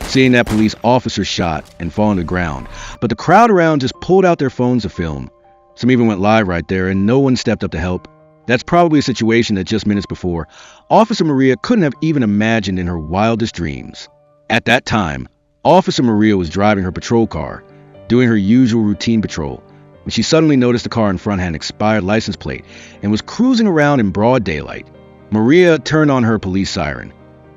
seeing that police officer shot and fall on the ground, but the crowd around just pulled out their phones to film. Some even went live right there, and no one stepped up to help. That's probably a situation that just minutes before, Officer Maria couldn't have even imagined in her wildest dreams. At that time, Officer Maria was driving her patrol car, doing her usual routine patrol, when she suddenly noticed the car in front had an expired license plate and was cruising around in broad daylight. Maria turned on her police siren,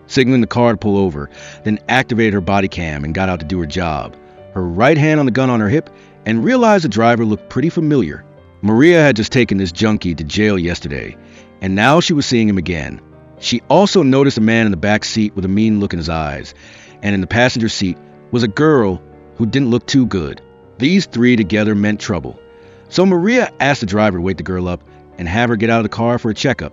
signaling the car to pull over, then activated her body cam and got out to do her job, her right hand on the gun on her hip, and realized the driver looked pretty familiar. Maria had just taken this junkie to jail yesterday, and now she was seeing him again. She also noticed a man in the back seat with a mean look in his eyes, and in the passenger seat was a girl who didn't look too good. These three together meant trouble. So Maria asked the driver to wake the girl up and have her get out of the car for a checkup,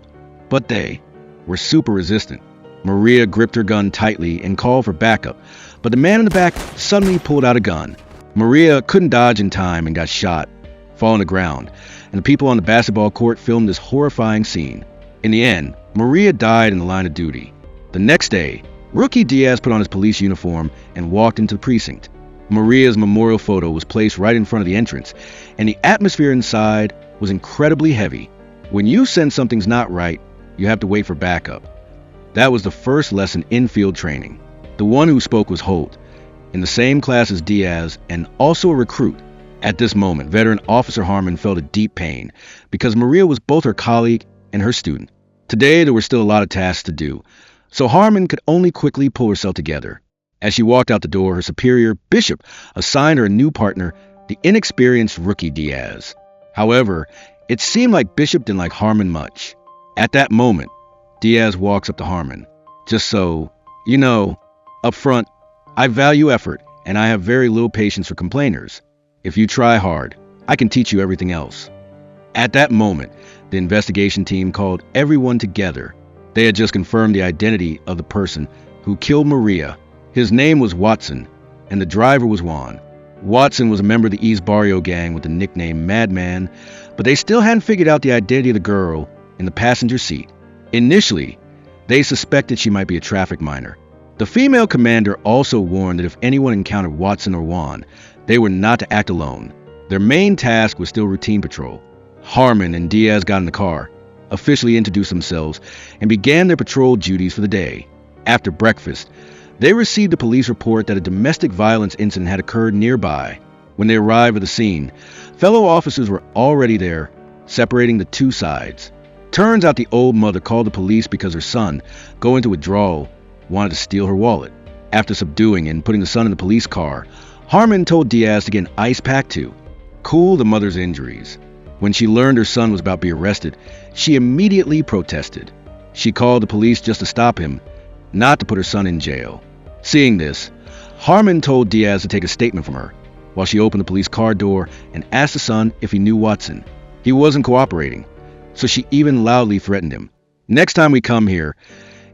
but they were super resistant. Maria gripped her gun tightly and called for backup, but the man in the back suddenly pulled out a gun. Maria couldn't dodge in time and got shot, fall on the ground, and the people on the basketball court filmed this horrifying scene. In the end, Maria died in the line of duty. The next day, Rookie Diaz put on his police uniform and walked into the precinct. Maria's memorial photo was placed right in front of the entrance, and the atmosphere inside was incredibly heavy. When you sense something's not right, you have to wait for backup. That was the first lesson in field training. The one who spoke was Holt, in the same class as Diaz and also a recruit. At this moment, veteran Officer Harmon felt a deep pain because Maria was both her colleague and her student. Today, there were still a lot of tasks to do, so Harmon could only quickly pull herself together. As she walked out the door, her superior, Bishop, assigned her a new partner, the inexperienced Rookie Diaz. However, it seemed like Bishop didn't like Harmon much. At that moment, Diaz walks up to Harmon. Just so, you know, up front, I value effort, and I have very little patience for complainers. If you try hard, I can teach you everything else. At that moment, the investigation team called everyone together. They had just confirmed the identity of the person who killed Maria. His name was Watson, and the driver was Juan. Watson was a member of the East Barrio gang with the nickname Madman, but they still hadn't figured out the identity of the girl in the passenger seat. Initially, they suspected she might be a traffic minor. The female commander also warned that if anyone encountered Watson or Juan, they were not to act alone. Their main task was still routine patrol. Harmon and Diaz got in the car, officially introduced themselves, and began their patrol duties for the day. After breakfast, they received a police report that a domestic violence incident had occurred nearby. When they arrived at the scene, fellow officers were already there, separating the two sides. Turns out the old mother called the police because her son, going to withdrawal, wanted to steal her wallet. After subduing and putting the son in the police car, Harmon told Diaz to get an ice pack to cool the mother's injuries. When she learned her son was about to be arrested, she immediately protested. She called the police just to stop him, not to put her son in jail. Seeing this, Harmon told Diaz to take a statement from her, while she opened the police car door and asked the son if he knew Watson. He wasn't cooperating, so she even loudly threatened him. Next time we come here,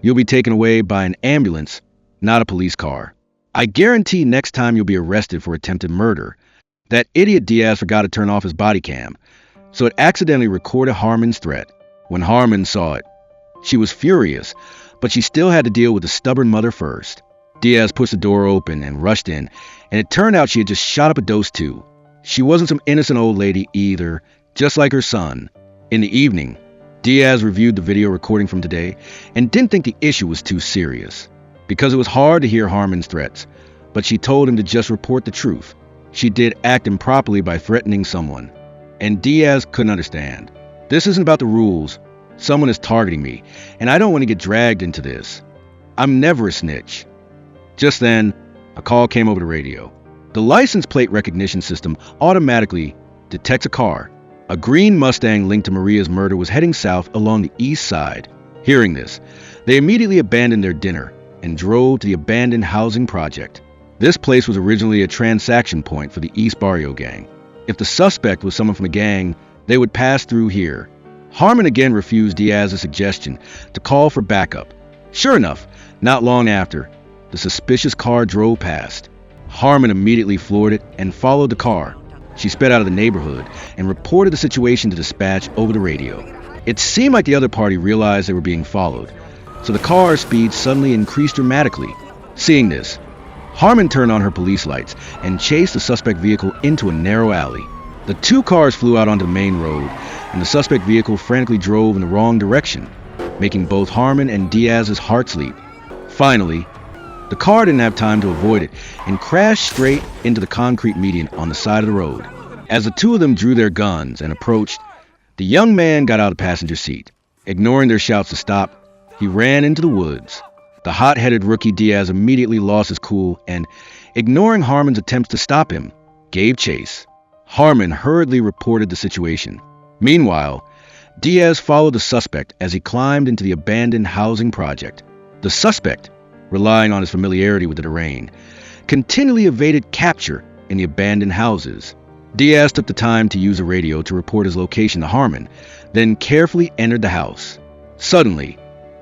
you'll be taken away by an ambulance, not a police car. I guarantee next time you'll be arrested for attempted murder. That idiot Diaz forgot to turn off his body cam, so it accidentally recorded Harmon's threat. When Harmon saw it, she was furious, but she still had to deal with the stubborn mother first. Diaz pushed the door open and rushed in, and it turned out she had just shot up a dose too. She wasn't some innocent old lady either, just like her son. In the evening, Diaz reviewed the video recording from today and didn't think the issue was too serious, because it was hard to hear Harmon's threats, but she told him to just report the truth. She did act improperly by threatening someone, and Diaz couldn't understand. This isn't about the rules. Someone is targeting me, and I don't want to get dragged into this. I'm never a snitch. Just then, a call came over the radio. The license plate recognition system automatically detects a car. A green Mustang linked to Maria's murder was heading south along the east side. Hearing this, they immediately abandoned their dinner and drove to the abandoned housing project. This place was originally a transaction point for the East Barrio gang. If the suspect was someone from the gang, they would pass through here. Harmon again refused Diaz's suggestion to call for backup. Sure enough, not long after, the suspicious car drove past. Harmon immediately floored it and followed the car. She sped out of the neighborhood and reported the situation to dispatch over the radio. It seemed like the other party realized they were being followed, so the car's speed suddenly increased dramatically. Seeing this, Harmon turned on her police lights and chased the suspect vehicle into a narrow alley. The two cars flew out onto the main road, and the suspect vehicle frantically drove in the wrong direction, making both Harmon and Diaz's hearts leap. Finally, the car didn't have time to avoid it and crashed straight into the concrete median on the side of the road. As the two of them drew their guns and approached, the young man got out of the passenger seat. Ignoring their shouts to stop, he ran into the woods. The hot-headed rookie Diaz immediately lost his cool and, ignoring Harmon's attempts to stop him, gave chase. Harmon hurriedly reported the situation. Meanwhile, Diaz followed the suspect as he climbed into the abandoned housing project. The suspect, relying on his familiarity with the terrain, continually evaded capture in the abandoned houses. Diaz took the time to use a radio to report his location to Harmon, then carefully entered the house. Suddenly,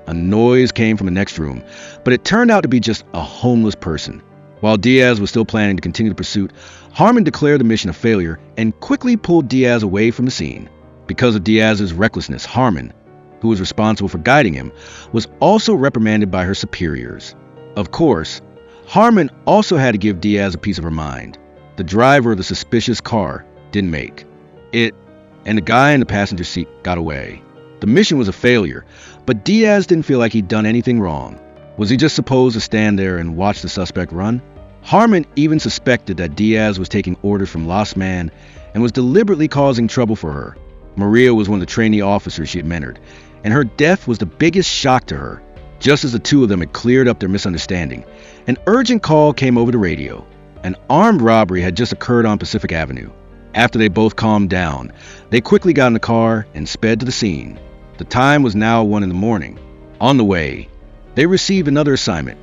a noise came from the next room, but it turned out to be just a homeless person. While Diaz was still planning to continue the pursuit, Harmon declared the mission a failure and quickly pulled Diaz away from the scene. Because of Diaz's recklessness, Harmon, who was responsible for guiding him, was also reprimanded by her superiors. Of course, Harmon also had to give Diaz a piece of her mind. The driver of the suspicious car didn't make it, and the guy in the passenger seat got away. The mission was a failure, but Diaz didn't feel like he'd done anything wrong. Was he just supposed to stand there and watch the suspect run? Harmon even suspected that Diaz was taking orders from Lost Man and was deliberately causing trouble for her. Maria was one of the trainee officers she had mentored, and her death was the biggest shock to her. Just as the two of them had cleared up their misunderstanding, an urgent call came over the radio. An armed robbery had just occurred on Pacific Avenue. After they both calmed down, they quickly got in the car and sped to the scene. The time was now 1 a.m. On the way, they received another assignment.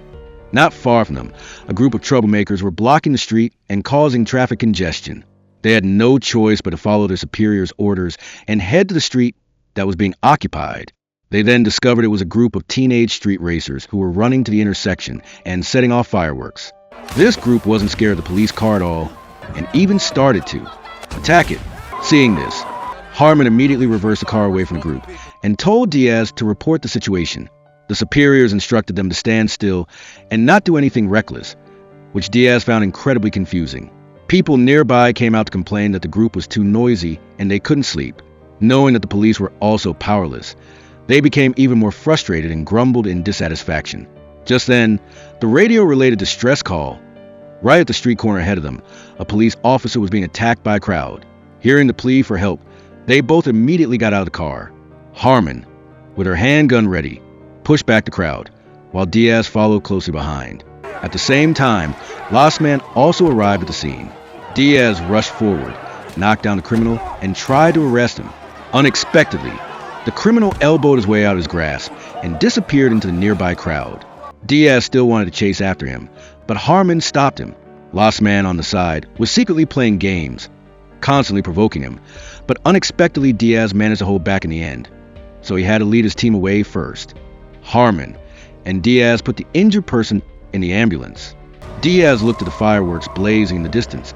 Not far from them, a group of troublemakers were blocking the street and causing traffic congestion. They had no choice but to follow their superiors' orders and head to the street that was being occupied. They then discovered it was a group of teenage street racers who were running to the intersection and setting off fireworks. This group wasn't scared of the police car at all, and even started to attack it. Seeing this, Harmon immediately reversed the car away from the group and told Diaz to report the situation. The superiors instructed them to stand still and not do anything reckless, which Diaz found incredibly confusing. People nearby came out to complain that the group was too noisy and they couldn't sleep. Knowing that the police were also powerless, they became even more frustrated and grumbled in dissatisfaction. Just then, the radio relayed a distress call. Right at the street corner ahead of them, a police officer was being attacked by a crowd. Hearing the plea for help, they both immediately got out of the car. Harmon, with her handgun ready, pushed back the crowd, while Diaz followed closely behind. At the same time, Lost Man also arrived at the scene. Diaz rushed forward, knocked down the criminal, and tried to arrest him. Unexpectedly, the criminal elbowed his way out of his grasp and disappeared into the nearby crowd. Diaz still wanted to chase after him, but Harmon stopped him. Lost Man on the side was secretly playing games, constantly provoking him, but unexpectedly Diaz managed to hold back in the end, so he had to lead his team away first. Harmon and Diaz put the injured person in the ambulance. Diaz looked at the fireworks blazing in the distance,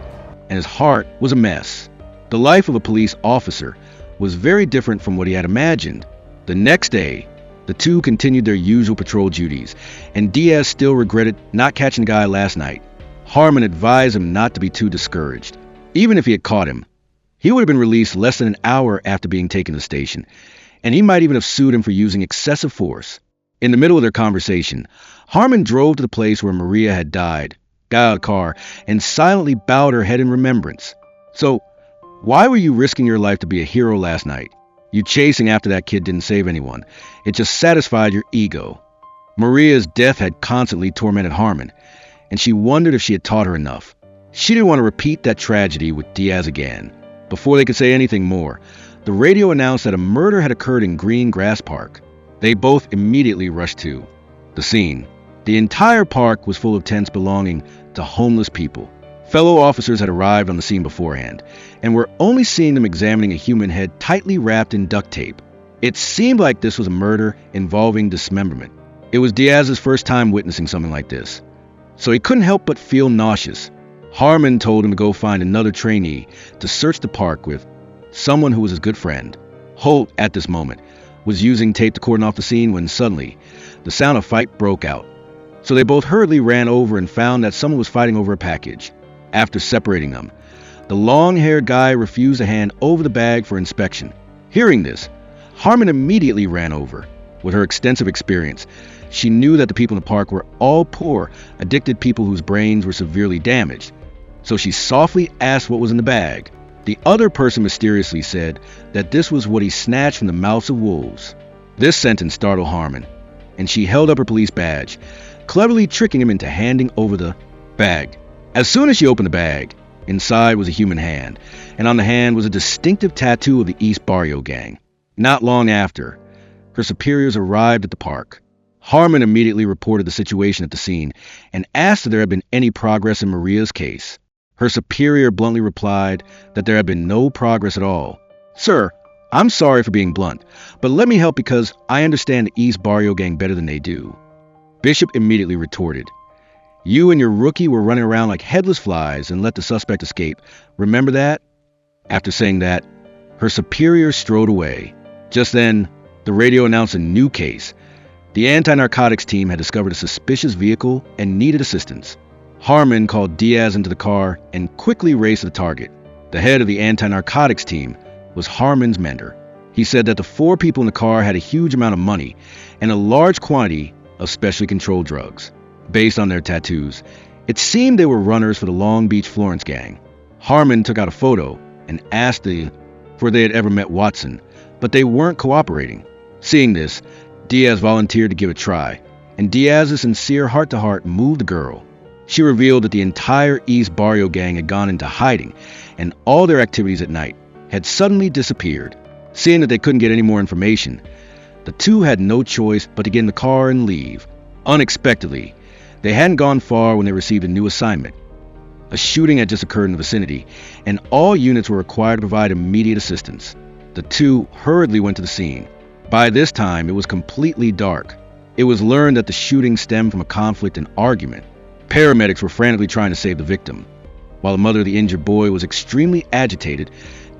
and his heart was a mess. The life of a police officer was very different from what he had imagined. The next day, the two continued their usual patrol duties, and Diaz still regretted not catching the guy last night. Harmon advised him not to be too discouraged. Even if he had caught him, he would have been released less than an hour after being taken to the station, and he might even have sued him for using excessive force. In the middle of their conversation, Harmon drove to the place where Maria had died, got out of the car, and silently bowed her head in remembrance. So, why were you risking your life to be a hero last night? You chasing after that kid didn't save anyone. It just satisfied your ego. Maria's death had constantly tormented Harmon, and she wondered if she had taught her enough. She didn't want to repeat that tragedy with Diaz again. Before they could say anything more, the radio announced that a murder had occurred in Green Grass Park. They both immediately rushed to the scene. The entire park was full of tents belonging to homeless people. Fellow officers had arrived on the scene beforehand, and were only seeing them examining a human head tightly wrapped in duct tape. It seemed like this was a murder involving dismemberment. It was Diaz's first time witnessing something like this, so he couldn't help but feel nauseous. Harmon told him to go find another trainee to search the park with, someone who was his good friend. Holt, at this moment, was using tape to cordon off the scene when suddenly, the sound of fight broke out. So they both hurriedly ran over and found that someone was fighting over a package. After separating them, the long-haired guy refused to hand over the bag for inspection. Hearing this, Harmon immediately ran over. With her extensive experience, she knew that the people in the park were all poor, addicted people whose brains were severely damaged. So she softly asked what was in the bag. The other person mysteriously said that this was what he snatched from the mouths of wolves. This sentence startled Harmon, and she held up her police badge, cleverly tricking him into handing over the bag. As soon as she opened the bag, inside was a human hand, and on the hand was a distinctive tattoo of the East Barrio gang. Not long after, her superiors arrived at the park. Harmon immediately reported the situation at the scene and asked if there had been any progress in Maria's case. Her superior bluntly replied that there had been no progress at all. "Sir, I'm sorry for being blunt, but let me help because I understand the East Barrio gang better than they do." Bishop immediately retorted, "You and your rookie were running around like headless flies and let the suspect escape. Remember that?" After saying that, her superior strode away. Just then, the radio announced a new case. The anti-narcotics team had discovered a suspicious vehicle and needed assistance. Harmon called Diaz into the car and quickly raced to the target. The head of the anti-narcotics team was Harmon's mentor. He said that the 4 people in the car had a huge amount of money and a large quantity of specially controlled drugs. Based on their tattoos, it seemed they were runners for the Long Beach Florence gang. Harmon took out a photo and asked if they had ever met Watson, but they weren't cooperating. Seeing this, Diaz volunteered to give it a try, and Diaz's sincere heart-to-heart moved the girl. She revealed that the entire East Barrio gang had gone into hiding, and all their activities at night had suddenly disappeared. Seeing that they couldn't get any more information, the two had no choice but to get in the car and leave. Unexpectedly, they hadn't gone far when they received a new assignment. A shooting had just occurred in the vicinity, and all units were required to provide immediate assistance. The two hurriedly went to the scene. By this time, it was completely dark. It was learned that the shooting stemmed from a conflict and argument. Paramedics were frantically trying to save the victim, while the mother of the injured boy was extremely agitated,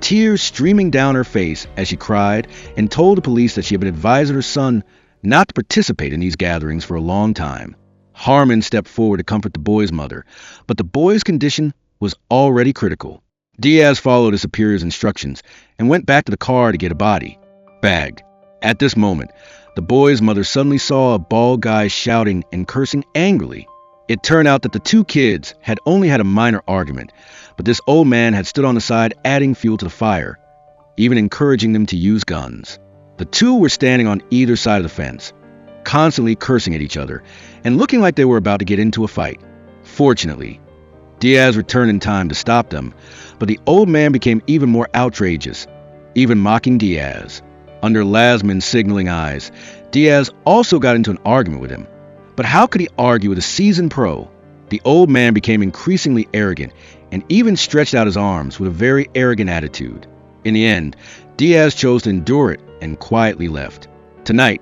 tears streaming down her face as she cried and told the police that she had been advised of her son not to participate in these gatherings for a long time. Harmon stepped forward to comfort the boy's mother, but the boy's condition was already critical. Diaz followed his superior's instructions and went back to the car to get a body bag. At this moment, the boy's mother suddenly saw a bald guy shouting and cursing angrily. It turned out that the 2 kids had only had a minor argument, but this old man had stood on the side adding fuel to the fire, even encouraging them to use guns. The 2 were standing on either side of the fence, constantly cursing at each other and looking like they were about to get into a fight. Fortunately, Diaz returned in time to stop them, but the old man became even more outrageous, even mocking Diaz. Under Lasman's signaling eyes, Diaz also got into an argument with him. But how could he argue with a seasoned pro? The old man became increasingly arrogant and even stretched out his arms with a very arrogant attitude. In the end, Diaz chose to endure it and quietly left. Tonight,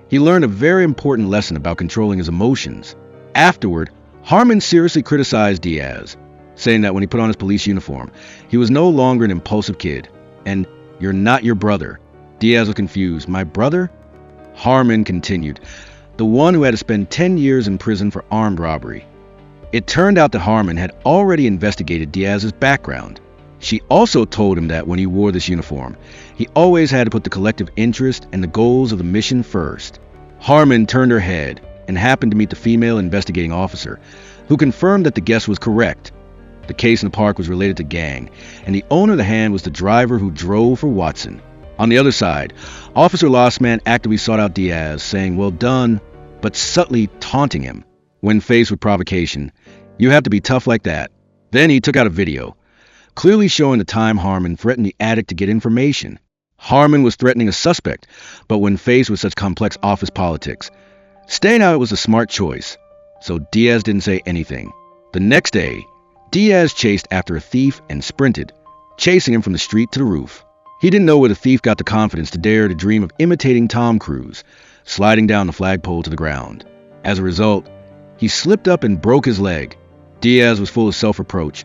he learned a very important lesson about controlling his emotions. Afterward, Harmon seriously criticized Diaz, saying that when he put on his police uniform, he was no longer an impulsive kid. And, "You're not your brother." Diaz was confused. "My brother?" Harmon continued, "The one who had to spend 10 years in prison for armed robbery." It turned out that Harmon had already investigated Diaz's background. She also told him that when he wore this uniform, he always had to put the collective interest and the goals of the mission first. Harmon turned her head and happened to meet the female investigating officer, who confirmed that the guess was correct. The case in the park was related to gang, and the owner of the hand was the driver who drove for Watson. On the other side, Officer Lossman actively sought out Diaz, saying, "Well done," but subtly taunting him. When faced with provocation, you have to be tough like that. Then he took out a video, clearly showing the time Harmon threatened the addict to get information. Harmon was threatening a suspect, but when faced with such complex office politics, staying out was a smart choice, so Diaz didn't say anything. The next day, Diaz chased after a thief and sprinted, chasing him from the street to the roof. He didn't know where the thief got the confidence to dare to dream of imitating Tom Cruise, sliding down the flagpole to the ground. As a result, he slipped up and broke his leg. Diaz was full of self-reproach,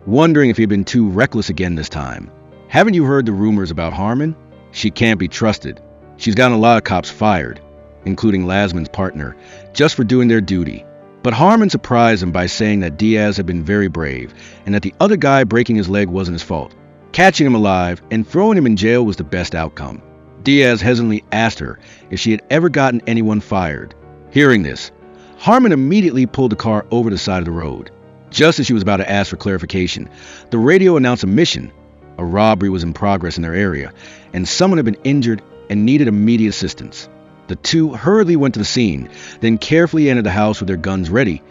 wondering if he had been too reckless again this time. "Haven't you heard the rumors about Harmon? She can't be trusted. She's gotten a lot of cops fired, including Lasman's partner, just for doing their duty. But Harmon surprised him by saying that Diaz had been very brave and that the other guy breaking his leg wasn't his fault. Catching him alive and throwing him in jail was the best outcome. Diaz hesitantly asked her if she had ever gotten anyone fired. Hearing this, Harmon immediately pulled the car over the side of the road. Just as she was about to ask for clarification, the radio announced a mission. A robbery was in progress in their area, and someone had been injured and needed immediate assistance. The two hurriedly went to the scene, then carefully entered the house with their guns ready,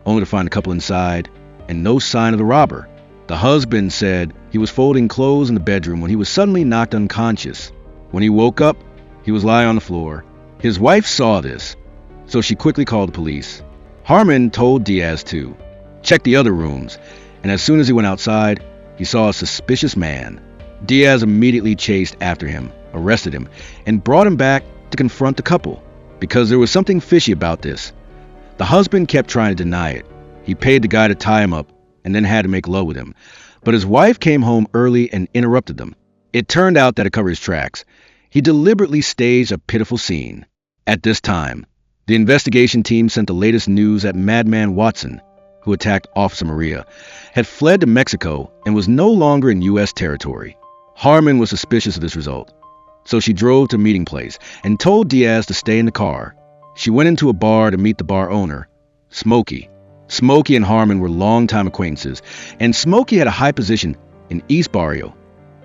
only to find the couple inside and no sign of the robber. The husband said he was folding clothes in the bedroom when he was suddenly knocked unconscious. When he woke up, he was lying on the floor. His wife saw this, so she quickly called the police. Harmon told Diaz to check the other rooms, and as soon as he went outside, he saw a suspicious man. Diaz immediately chased after him, arrested him, and brought him back to confront the couple, because there was something fishy about this. The husband kept trying to deny it. He paid the guy to tie him up and then had to make love with him, but his wife came home early and interrupted them. It turned out that to cover his tracks, he deliberately staged a pitiful scene. At this time, the investigation team sent the latest news that Madman Watson, who attacked Officer Maria, had fled to Mexico and was no longer in U.S. territory. Harmon was suspicious of this result, so she drove to a meeting place and told Diaz to stay in the car. She went into a bar to meet the bar owner, Smokey. Smokey and Harmon were longtime acquaintances, and Smokey had a high position in East Barrio.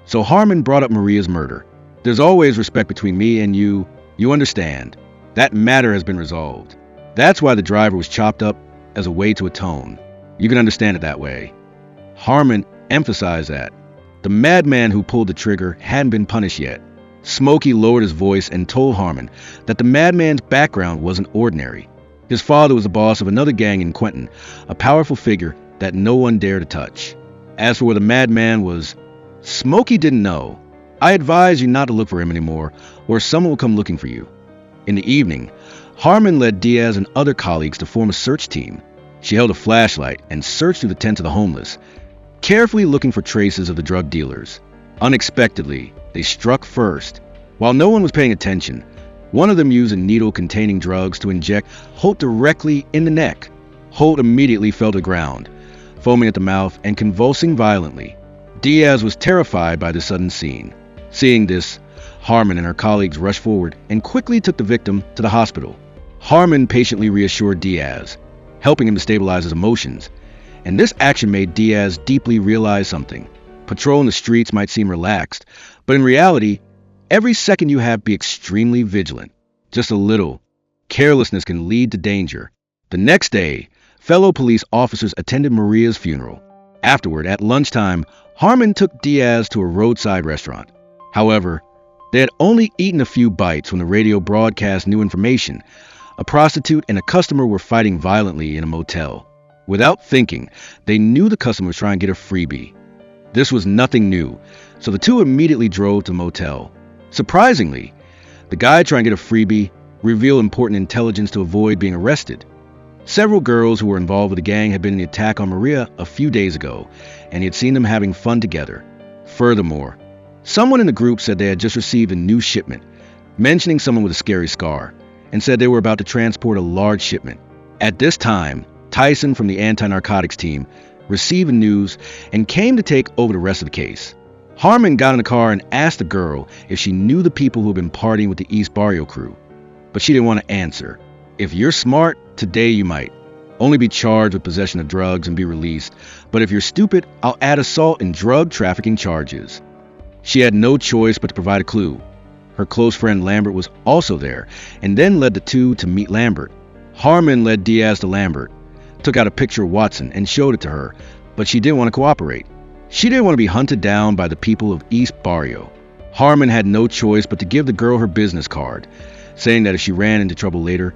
So Harmon brought up Maria's murder. There's always respect between me and you understand. That matter has been resolved. That's why the driver was chopped up as a way to atone. You can understand it that way. Harmon emphasized that. The madman who pulled the trigger hadn't been punished yet. Smokey lowered his voice and told Harmon that the madman's background wasn't ordinary. His father was the boss of another gang in Quentin, a powerful figure that no one dared to touch. As for where the madman was, Smokey didn't know. I advise you not to look for him anymore, or someone will come looking for you. In the evening, Harmon led Diaz and other colleagues to form a search team. She held a flashlight and searched through the tents of the homeless, carefully looking for traces of the drug dealers. Unexpectedly, they struck first. While no one was paying attention, one of them used a needle containing drugs to inject Holt directly in the neck. Holt immediately fell to the ground, foaming at the mouth and convulsing violently. Diaz was terrified by the sudden scene. Seeing this, Harmon and her colleagues rushed forward and quickly took the victim to the hospital. Harmon patiently reassured Diaz, helping him to stabilize his emotions, and this action made Diaz deeply realize something. Patrolling the streets might seem relaxed, but in reality, every second you have, be extremely vigilant. Just a little carelessness can lead to danger. The next day, fellow police officers attended Maria's funeral. Afterward, at lunchtime, Harmon took Diaz to a roadside restaurant. However, they had only eaten a few bites when the radio broadcast new information. A prostitute and a customer were fighting violently in a motel. Without thinking, they knew the customer was trying to get a freebie. This was nothing new, so the two immediately drove to the motel. Surprisingly, the guy trying to get a freebie revealed important intelligence to avoid being arrested. Several girls who were involved with the gang had been in the attack on Maria a few days ago, and he had seen them having fun together. Furthermore, someone in the group said they had just received a new shipment, mentioning someone with a scary scar, and said they were about to transport a large shipment. At this time, Tyson from the anti-narcotics team received the news and came to take over the rest of the case. Harmon got in the car and asked the girl if she knew the people who had been partying with the East Barrio crew, but she didn't want to answer. If you're smart, today you might only be charged with possession of drugs and be released, but if you're stupid, I'll add assault and drug trafficking charges. She had no choice but to provide a clue. Her close friend Lambert was also there, and then led the two to meet Lambert. Harmon led Diaz to Lambert, took out a picture of Watson and showed it to her, but she didn't want to cooperate. She didn't want to be hunted down by the people of East Barrio. Harmon had no choice but to give the girl her business card, saying that if she ran into trouble later,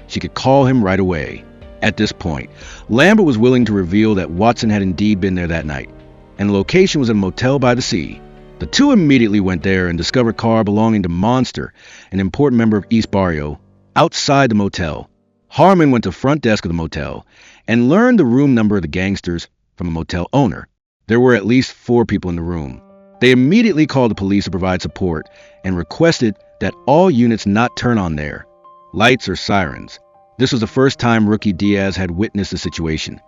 she could call him right away. At this point, Lambert was willing to reveal that Watson had indeed been there that night, and the location was a motel by the sea. The two immediately went there and discovered a car belonging to Monster, an important member of East Barrio, outside the motel. Harmon went to the front desk of the motel and learned the room number of the gangsters from the motel owner. There were at least 4 people in the room. They immediately called the police to provide support and requested that all units not turn on their lights or sirens. This was the first time rookie Diaz had witnessed the situation,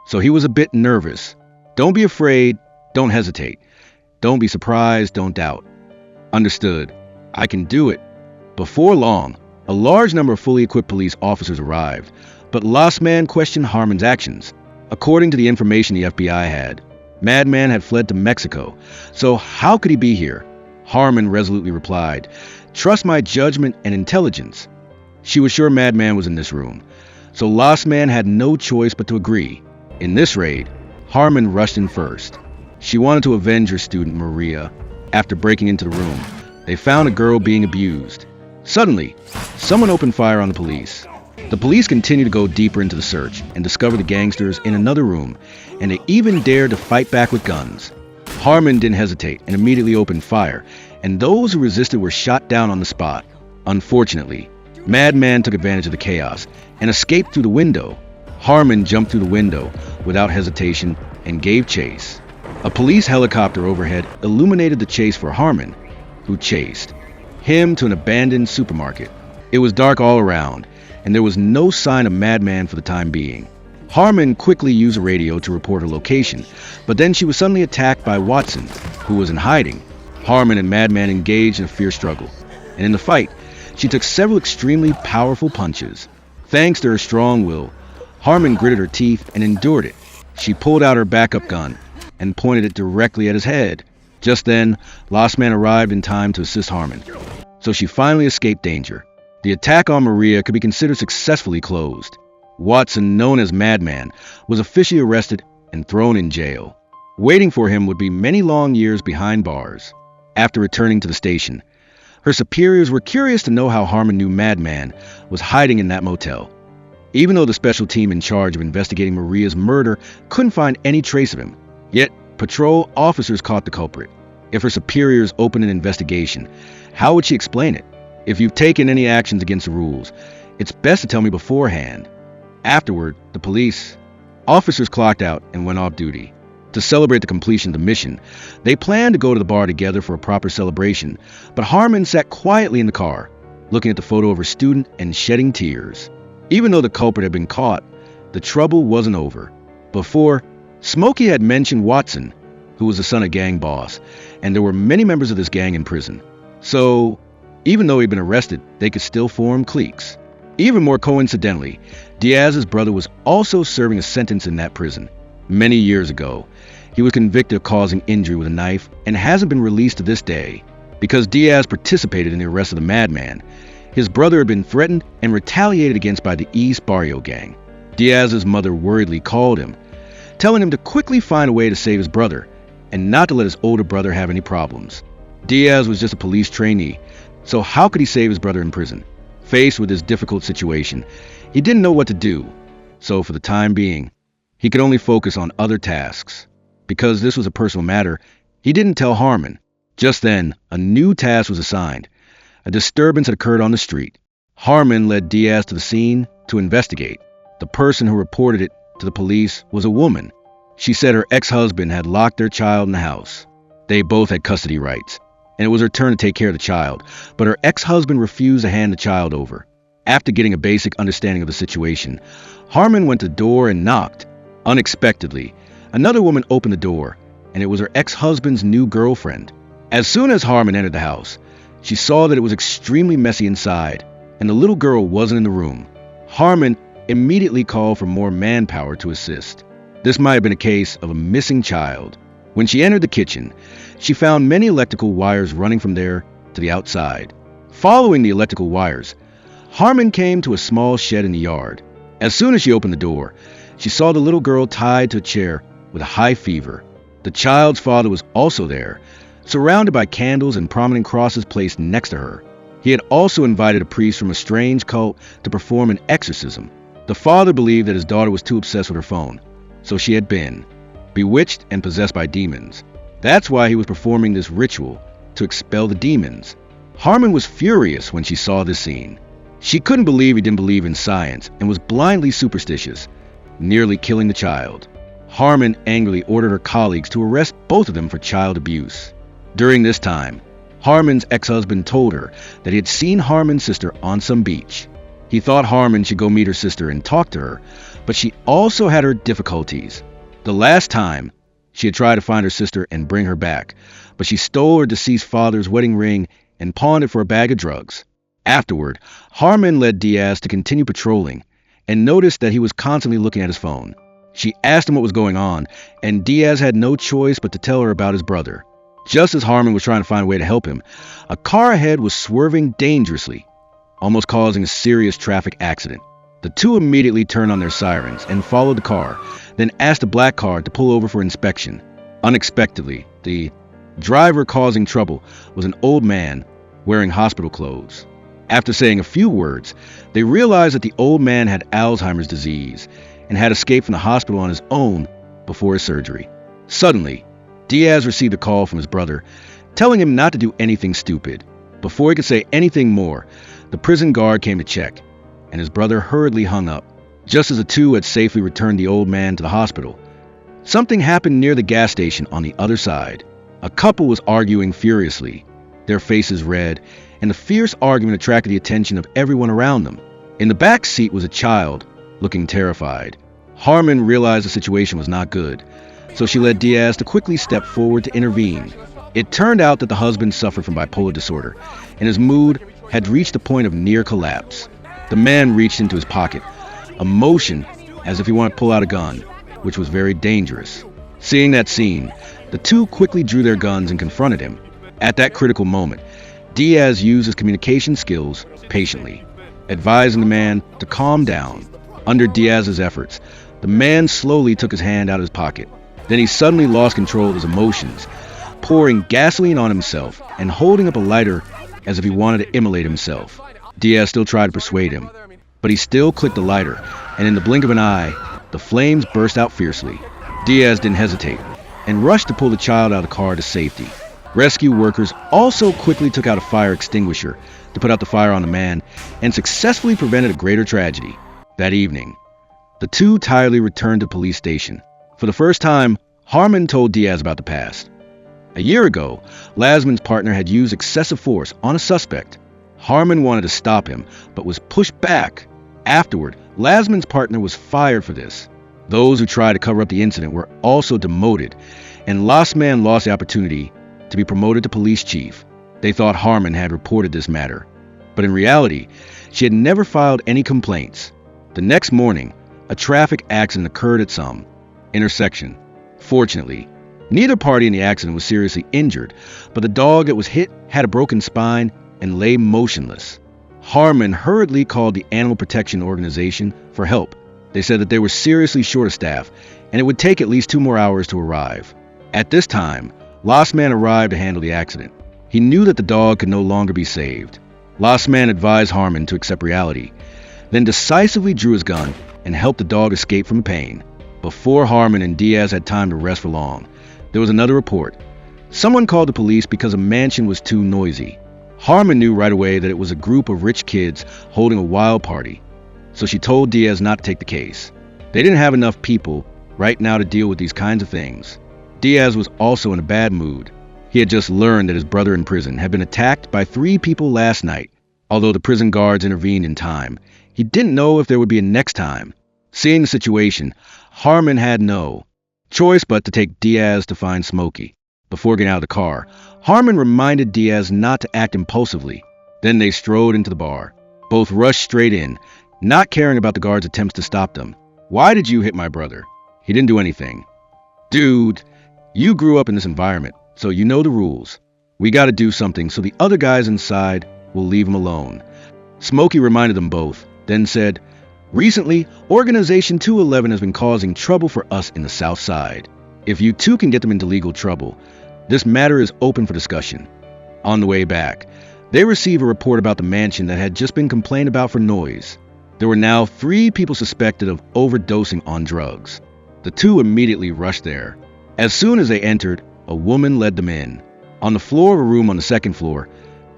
so he was a bit nervous. Don't be afraid, don't hesitate. Don't be surprised, don't doubt. Understood. I can do it. Before long, a large number of fully equipped police officers arrived, but Last Man questioned Harmon's actions. According to the information the FBI had, Madman had fled to Mexico, so how could he be here? Harmon resolutely replied, "Trust my judgment and intelligence." She was sure Madman was in this room, so Last Man had no choice but to agree. In this raid, Harmon rushed in first. She wanted to avenge her student, Maria. After breaking into the room, they found a girl being abused. Suddenly, someone opened fire on the police. The police continued to go deeper into the search and discovered the gangsters in another room, and they even dared to fight back with guns. Harmon didn't hesitate and immediately opened fire, and those who resisted were shot down on the spot. Unfortunately, Madman took advantage of the chaos and escaped through the window. Harmon jumped through the window without hesitation and gave chase. A police helicopter overhead illuminated the chase for Harmon, who chased him to an abandoned supermarket. It was dark all around, and there was no sign of Madman for the time being. Harmon quickly used a radio to report her location, but then she was suddenly attacked by Watson, who was in hiding. Harmon and Madman engaged in a fierce struggle, and in the fight, she took several extremely powerful punches. Thanks to her strong will, Harmon gritted her teeth and endured it. She pulled out her backup gun and pointed it directly at his head. Just then, Last Man arrived in time to assist Harmon, so she finally escaped danger. The attack on Maria could be considered successfully closed. Watson, known as Madman, was officially arrested and thrown in jail. Waiting for him would be many long years behind bars. After returning to the station, her superiors were curious to know how Harmon knew Madman was hiding in that motel. Even though the special team in charge of investigating Maria's murder couldn't find any trace of him, yet patrol officers caught the culprit. If her superiors opened an investigation, how would she explain it? If you've taken any actions against the rules, it's best to tell me beforehand. Afterward, the police officers clocked out and went off duty. To celebrate the completion of the mission, they planned to go to the bar together for a proper celebration, but Harmon sat quietly in the car, looking at the photo of her student and shedding tears. Even though the culprit had been caught, the trouble wasn't over. Before, Smokey had mentioned Watson, who was the son of gang boss, and there were many members of this gang in prison. So, even though he'd been arrested, they could still form cliques. Even more coincidentally, Diaz's brother was also serving a sentence in that prison. Many years ago, he was convicted of causing injury with a knife and hasn't been released to this day. Because Diaz participated in the arrest of the Madman, his brother had been threatened and retaliated against by the East Barrio gang. Diaz's mother worriedly called him, telling him to quickly find a way to save his brother and not to let his older brother have any problems. Diaz was just a police trainee, so how could he save his brother in prison? Faced with this difficult situation, he didn't know what to do, so for the time being, he could only focus on other tasks. Because this was a personal matter, he didn't tell Harmon. Just then, a new task was assigned. A disturbance had occurred on the street. Harmon led Diaz to the scene to investigate. The person who reported it to the police was a woman. She said her ex-husband had locked their child in the house. They both had custody rights, and it was her turn to take care of the child, but her ex-husband refused to hand the child over. After getting a basic understanding of the situation, Harmon went to the door and knocked. Unexpectedly, another woman opened the door, and it was her ex-husband's new girlfriend. As soon as Harmon entered the house, she saw that it was extremely messy inside, and the little girl wasn't in the room. Harmon immediately called for more manpower to assist. This might have been a case of a missing child. When she entered the kitchen, she found many electrical wires running from there to the outside. Following the electrical wires, Harmon came to a small shed in the yard. As soon as she opened the door, she saw the little girl tied to a chair with a high fever. The child's father was also there, surrounded by candles and prominent crosses placed next to her. He had also invited a priest from a strange cult to perform an exorcism. The father believed that his daughter was too obsessed with her phone, so she had been bewitched and possessed by demons. That's why he was performing this ritual, to expel the demons. Harmon was furious when she saw this scene. She couldn't believe he didn't believe in science and was blindly superstitious, nearly killing the child. Harmon angrily ordered her colleagues to arrest both of them for child abuse. During this time, Harmon's ex-husband told her that he had seen Harmon's sister on some beach. He thought Harmon should go meet her sister and talk to her, but she also had her difficulties. The last time, she had tried to find her sister and bring her back, but she stole her deceased father's wedding ring and pawned it for a bag of drugs. Afterward, Harmon led Diaz to continue patrolling and noticed that he was constantly looking at his phone. She asked him what was going on, and Diaz had no choice but to tell her about his brother. Just as Harmon was trying to find a way to help him, a car ahead was swerving dangerously, almost causing a serious traffic accident. The two immediately turned on their sirens and followed the car, then asked the black car to pull over for inspection. Unexpectedly, the driver causing trouble was an old man wearing hospital clothes. After saying a few words, they realized that the old man had Alzheimer's disease and had escaped from the hospital on his own before his surgery. Suddenly, Diaz received a call from his brother, telling him not to do anything stupid. Before he could say anything more, the prison guard came to check, and his brother hurriedly hung up. Just as the two had safely returned the old man to the hospital, something happened near the gas station on the other side. A couple was arguing furiously, their faces red, and the fierce argument attracted the attention of everyone around them. In the back seat was a child, looking terrified. Harmon realized the situation was not good, so she led Diaz to quickly step forward to intervene. It turned out that the husband suffered from bipolar disorder, and his mood had reached the point of near collapse. The man reached into his pocket, a motion as if he wanted to pull out a gun, which was very dangerous. Seeing that scene, the two quickly drew their guns and confronted him. At that critical moment, Diaz used his communication skills patiently, advising the man to calm down. Under Diaz's efforts, the man slowly took his hand out of his pocket. Then he suddenly lost control of his emotions, pouring gasoline on himself and holding up a lighter as if he wanted to immolate himself. Diaz still tried to persuade him, but he still clicked the lighter, and in the blink of an eye, the flames burst out fiercely. Diaz didn't hesitate and rushed to pull the child out of the car to safety. Rescue workers also quickly took out a fire extinguisher to put out the fire on the man and successfully prevented a greater tragedy. That evening, the two tiredly returned to the police station. For the first time, Harmon told Diaz about the past. A year ago, Lasman's partner had used excessive force on a suspect. Harmon wanted to stop him, but was pushed back. Afterward, Lasman's partner was fired for this. Those who tried to cover up the incident were also demoted, and Lasman lost the opportunity to be promoted to police chief. They thought Harmon had reported this matter, but in reality, she had never filed any complaints. The next morning, a traffic accident occurred at some intersection. Fortunately, neither party in the accident was seriously injured, but the dog that was hit had a broken spine and lay motionless. Harmon hurriedly called the Animal Protection Organization for help. They said that they were seriously short of staff, and it would take at least 2 more hours to arrive. At this time, Lasman arrived to handle the accident. He knew that the dog could no longer be saved. Lasman advised Harmon to accept reality, then decisively drew his gun and helped the dog escape from pain. Before Harmon and Diaz had time to rest for long, there was another report. Someone called the police because a mansion was too noisy. Harmon knew right away that it was a group of rich kids holding a wild party, so she told Diaz not to take the case. They didn't have enough people right now to deal with these kinds of things. Diaz was also in a bad mood. He had just learned that his brother in prison had been attacked by 3 people last night. Although the prison guards intervened in time, he didn't know if there would be a next time. Seeing the situation, Harmon had no choice but to take Diaz to find Smokey. Before getting out of the car, Harmon reminded Diaz not to act impulsively. Then they strode into the bar. Both rushed straight in, not caring about the guards' attempts to stop them. "Why did you hit my brother? He didn't do anything." "Dude, you grew up in this environment, so you know the rules. We gotta do something so the other guys inside will leave him alone." Smokey reminded them both, then said, "Recently, Organization 211 has been causing trouble for us in the South Side. If you two can get them into legal trouble, this matter is open for discussion." On the way back, they received a report about the mansion that had just been complained about for noise. There were now 3 people suspected of overdosing on drugs. The two immediately rushed there. As soon as they entered, a woman led them in. On the floor of a room on the 2nd floor,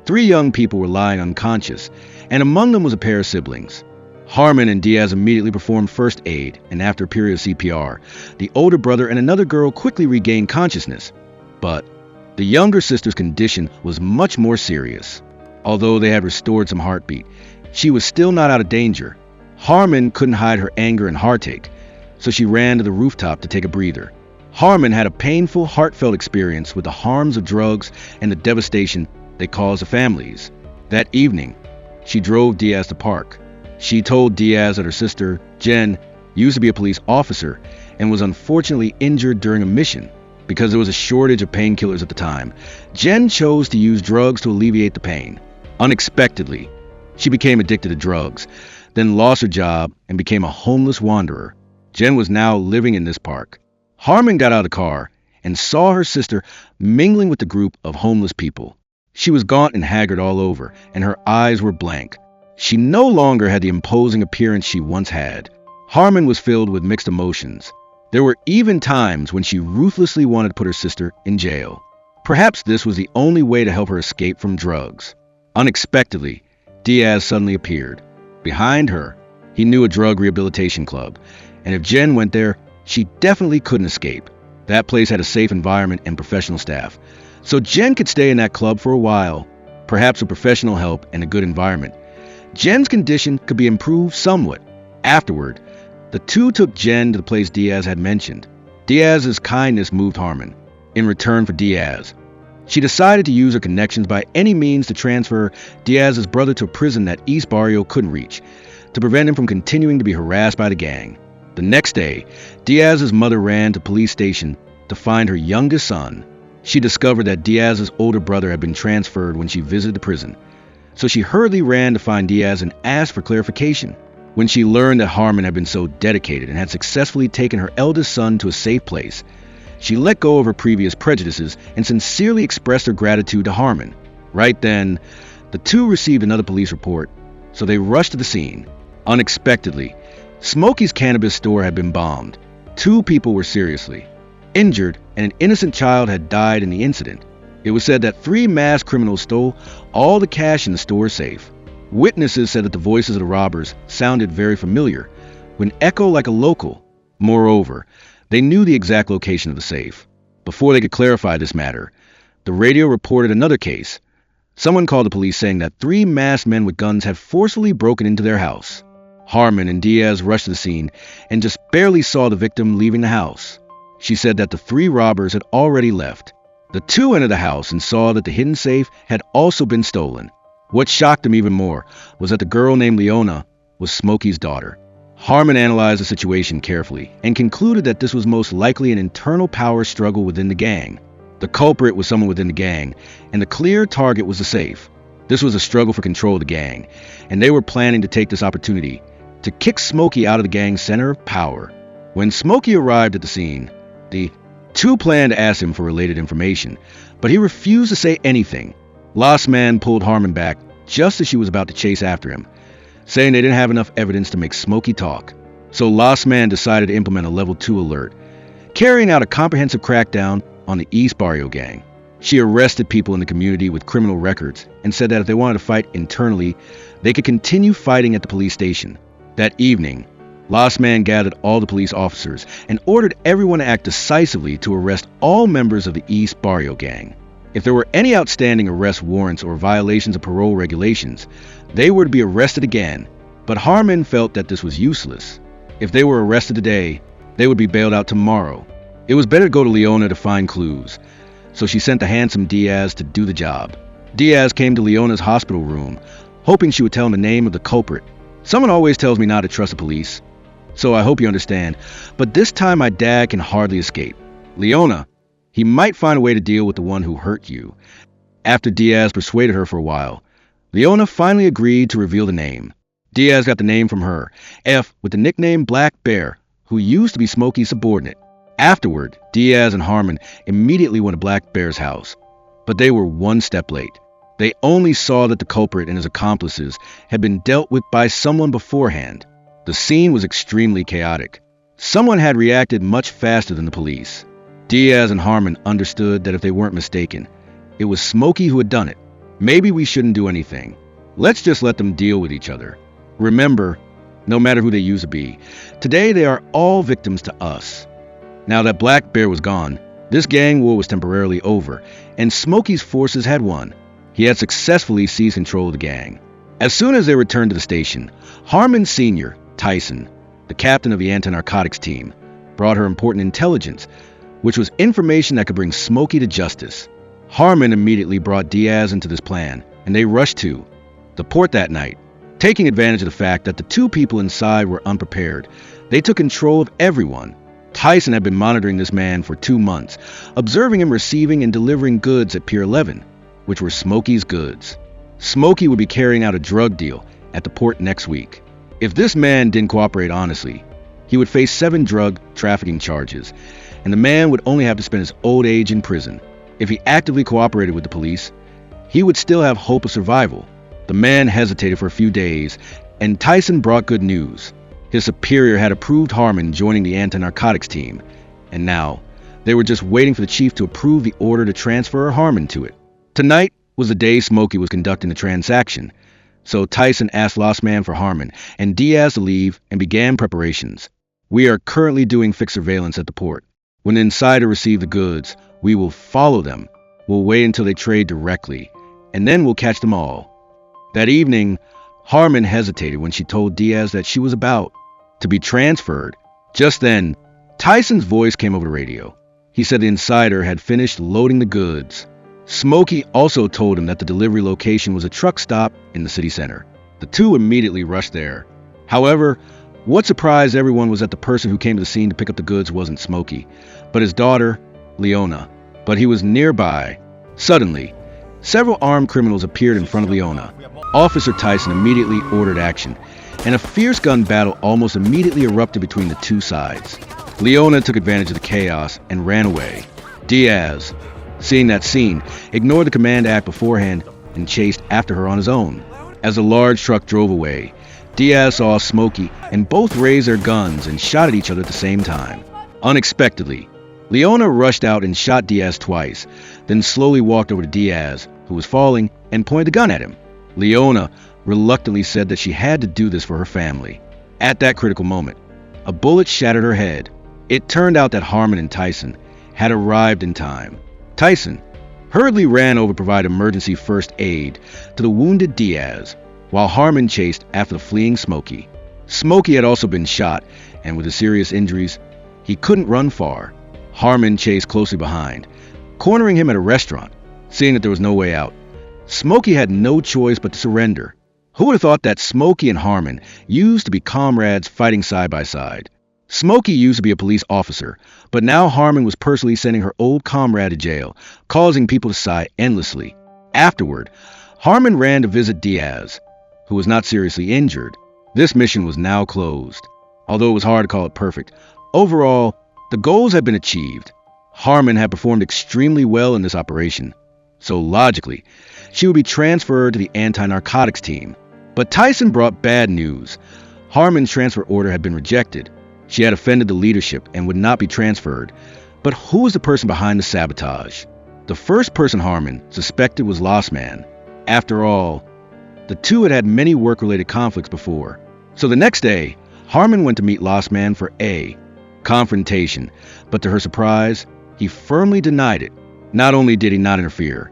3 young people were lying unconscious, and among them was a pair of siblings. Harmon and Diaz immediately performed first aid, and after a period of CPR, the older brother and another girl quickly regained consciousness. But the younger sister's condition was much more serious. Although they had restored some heartbeat, she was still not out of danger. Harmon couldn't hide her anger and heartache, so she ran to the rooftop to take a breather. Harmon had a painful, heartfelt experience with the harms of drugs and the devastation they cause to families. That evening, she drove Diaz to park. She told Diaz that her sister, Jen, used to be a police officer and was unfortunately injured during a mission. Because there was a shortage of painkillers at the time, Jen chose to use drugs to alleviate the pain. Unexpectedly, she became addicted to drugs, then lost her job and became a homeless wanderer. Jen was now living in this park. Harmon got out of the car and saw her sister mingling with the group of homeless people. She was gaunt and haggard all over, and her eyes were blank. She no longer had the imposing appearance she once had. Harmon was filled with mixed emotions. There were even times when she ruthlessly wanted to put her sister in jail. Perhaps this was the only way to help her escape from drugs. Unexpectedly, Diaz suddenly appeared. Behind her, he knew a drug rehabilitation club, and if Jen went there, she definitely couldn't escape. That place had a safe environment and professional staff, so Jen could stay in that club for a while, perhaps with professional help and a good environment. Jen's condition could be improved somewhat. Afterward, the two took Jen to the place Diaz had mentioned. Diaz's kindness moved Harmon. In return for Diaz, she decided to use her connections by any means to transfer Diaz's brother to a prison that East Barrio couldn't reach, to prevent him from continuing to be harassed by the gang. The next day, Diaz's mother ran to police station to find her youngest son. She discovered that Diaz's older brother had been transferred when she visited the prison, so she hurriedly ran to find Diaz and asked for clarification. When she learned that Harmon had been so dedicated and had successfully taken her eldest son to a safe place, she let go of her previous prejudices and sincerely expressed her gratitude to Harmon. Right then, the two received another police report, so they rushed to the scene. Unexpectedly, Smokey's cannabis store had been bombed. 2 people were seriously injured, and an innocent child had died in the incident. It was said that 3 masked criminals stole all the cash in the store safe. Witnesses said that the voices of the robbers sounded very familiar, would echo like a local. Moreover, they knew the exact location of the safe. Before they could clarify this matter, the radio reported another case. Someone called the police saying that 3 masked men with guns had forcefully broken into their house. Harmon and Diaz rushed to the scene and just barely saw the victim leaving the house. She said that the 3 robbers had already left. The 2 entered the house and saw that the hidden safe had also been stolen. What shocked them even more was that the girl named Leona was Smokey's daughter. Harmon analyzed the situation carefully and concluded that this was most likely an internal power struggle within the gang. The culprit was someone within the gang, and the clear target was the safe. This was a struggle for control of the gang, and they were planning to take this opportunity to kick Smokey out of the gang's center of power. When Smokey arrived at the scene, the 2 planned to ask him for related information, but he refused to say anything. Lost Man pulled Harmon back just as she was about to chase after him, saying they didn't have enough evidence to make Smokey talk. So Lost Man decided to implement a level 2 alert, carrying out a comprehensive crackdown on the East Barrio gang. She arrested people in the community with criminal records and said that if they wanted to fight internally, they could continue fighting at the police station. That evening, Lost Man gathered all the police officers and ordered everyone to act decisively to arrest all members of the East Barrio gang. If there were any outstanding arrest warrants or violations of parole regulations, they were to be arrested again, but Harmon felt that this was useless. If they were arrested today, they would be bailed out tomorrow. It was better to go to Leona to find clues, so she sent the handsome Diaz to do the job. Diaz came to Leona's hospital room, hoping she would tell him the name of the culprit. Someone always tells me not to trust the police, so I hope you understand, but this time my dad can hardly escape. Leona, he might find a way to deal with the one who hurt you. After Diaz persuaded her for a while, Leona finally agreed to reveal the name. Diaz got the name from her, F, with the nickname Black Bear, who used to be Smokey's subordinate. Afterward, Diaz and Harmon immediately went to Black Bear's house, but they were one step late. They only saw that the culprit and his accomplices had been dealt with by someone beforehand. The scene was extremely chaotic. Someone had reacted much faster than the police. Diaz and Harmon understood that if they weren't mistaken, it was Smokey who had done it. Maybe we shouldn't do anything. Let's just let them deal with each other. Remember, no matter who they used to be, today they are all victims to us. Now that Black Bear was gone, this gang war was temporarily over, and Smokey's forces had won. He had successfully seized control of the gang. As soon as they returned to the station, Harmon Sr., Tyson, the captain of the anti-narcotics team, brought her important intelligence, which was information that could bring Smokey to justice. Harmon immediately brought Diaz into this plan, and they rushed to the port that night. Taking advantage of the fact that the two people inside were unprepared, they took control of everyone. Tyson had been monitoring this man for 2 months, observing him receiving and delivering goods at Pier 11, which were Smokey's goods. Smokey would be carrying out a drug deal at the port next week. If this man didn't cooperate honestly, he would face 7 drug trafficking charges, and the man would only have to spend his old age in prison. If he actively cooperated with the police, he would still have hope of survival. The man hesitated for a few days, and Tyson brought good news. His superior had approved Harmon joining the anti-narcotics team, and now they were just waiting for the chief to approve the order to transfer Harmon to it. Tonight was the day Smokey was conducting the transaction, so Tyson asked Lost Man for Harmon and Diaz to leave and began preparations. We are currently doing fixed surveillance at the port. When the insider receives the goods, we will follow them. We'll wait until they trade directly, and then we'll catch them all. That evening, Harmon hesitated when she told Diaz that she was about to be transferred. Just then, Tyson's voice came over the radio. He said the insider had finished loading the goods. Smokey also told him that the delivery location was a truck stop in the city center. The two immediately rushed there. However, what surprised everyone was that the person who came to the scene to pick up the goods wasn't Smokey, but his daughter, Leona. But he was nearby. Suddenly, several armed criminals appeared in front of Leona. Officer Tyson immediately ordered action, and a fierce gun battle almost immediately erupted between the two sides. Leona took advantage of the chaos and ran away. Diaz, seeing that scene, ignored the command act beforehand and chased after her on his own. As the large truck drove away, Diaz saw Smokey and both raised their guns and shot at each other at the same time. Unexpectedly, Leona rushed out and shot Diaz twice, then slowly walked over to Diaz, who was falling, and pointed the gun at him. Leona reluctantly said that she had to do this for her family. At that critical moment, a bullet shattered her head. It turned out that Harmon and Tyson had arrived in time. Tyson hurriedly ran over to provide emergency first aid to the wounded Diaz, while Harmon chased after the fleeing Smokey. Smokey had also been shot, and with his serious injuries, he couldn't run far. Harmon chased closely behind, cornering him at a restaurant. Seeing that there was no way out, Smokey had no choice but to surrender. Who would have thought that Smokey and Harmon used to be comrades fighting side by side? Smokey used to be a police officer, but now Harmon was personally sending her old comrade to jail, causing people to sigh endlessly. Afterward, Harmon ran to visit Diaz, who was not seriously injured. This mission was now closed. Although it was hard to call it perfect, overall, the goals had been achieved. Harmon had performed extremely well in this operation, so logically, she would be transferred to the anti-narcotics team. But Tyson brought bad news. Harmon's transfer order had been rejected. She had offended the leadership and would not be transferred. But who was the person behind the sabotage? The first person Harmon suspected was Lost Man. After all, the two had had many work-related conflicts before. So the next day, Harmon went to meet Lost Man for a confrontation, but to her surprise, he firmly denied it. Not only did he not interfere,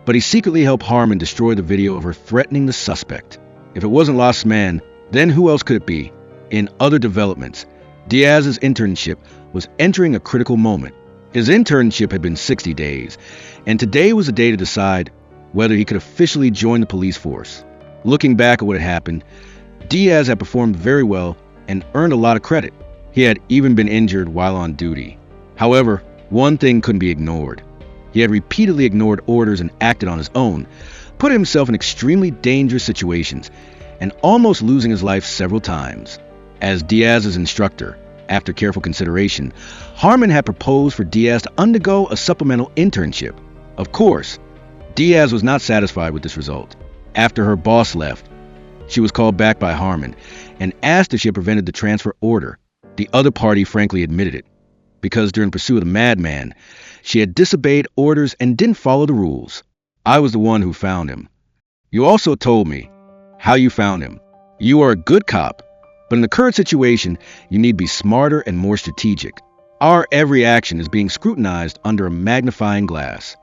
but he secretly helped Harmon destroy the video of her threatening the suspect. If it wasn't Lost Man, then who else could it be? In other developments, Diaz's internship was entering a critical moment. His internship had been 60 days, and today was the day to decide whether he could officially join the police force. Looking back at what had happened, Diaz had performed very well and earned a lot of credit. He had even been injured while on duty. However, one thing couldn't be ignored. He had repeatedly ignored orders and acted on his own, put himself in extremely dangerous situations, and almost losing his life several times. As Diaz's instructor, after careful consideration, Harmon had proposed for Diaz to undergo a supplemental internship. Of course, Diaz was not satisfied with this result. After her boss left, she was called back by Harmon and asked if she had prevented the transfer order. The other party frankly admitted it, because during pursuit of the madman, she had disobeyed orders and didn't follow the rules. I was the one who found him. You also told me how you found him. You are a good cop, but in the current situation, you need to be smarter and more strategic. Our every action is being scrutinized under a magnifying glass.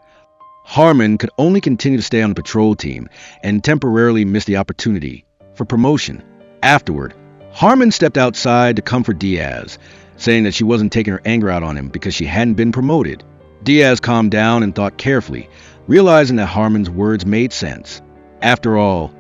Harmon could only continue to stay on the patrol team and temporarily miss the opportunity for promotion. Afterward, Harmon stepped outside to comfort Diaz, saying that she wasn't taking her anger out on him because she hadn't been promoted. Diaz calmed down and thought carefully, realizing that Harmon's words made sense. After all,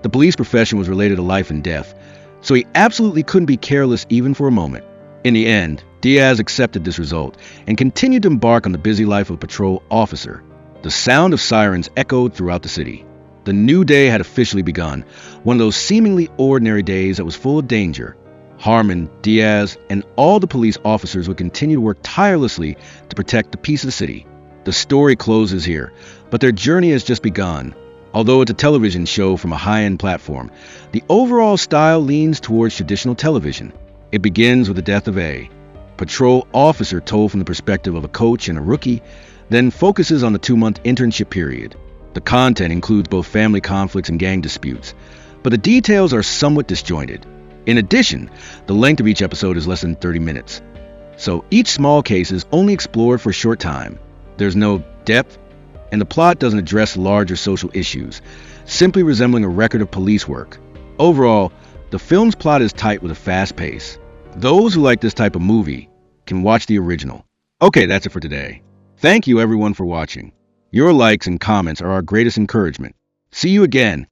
the police profession was related to life and death, so he absolutely couldn't be careless even for a moment. In the end, Diaz accepted this result and continued to embark on the busy life of a patrol officer. The sound of sirens echoed throughout the city. The new day had officially begun, one of those seemingly ordinary days that was full of danger. Harmon, Diaz, and all the police officers would continue to work tirelessly to protect the peace of the city. The story closes here, but their journey has just begun. Although it's a television show from a high-end platform, the overall style leans towards traditional television. It begins with the death of A patrol officer told from the perspective of a coach and a rookie, then focuses on the 2-month internship period. The content includes both family conflicts and gang disputes, but the details are somewhat disjointed. In addition, the length of each episode is less than 30 minutes, so each small case is only explored for a short time. There's no depth, and the plot doesn't address larger social issues, simply resembling a record of police work. Overall, the film's plot is tight with a fast pace. Those who like this type of movie can watch the original. Okay, that's it for today. Thank you everyone for watching. Your likes and comments are our greatest encouragement. See you again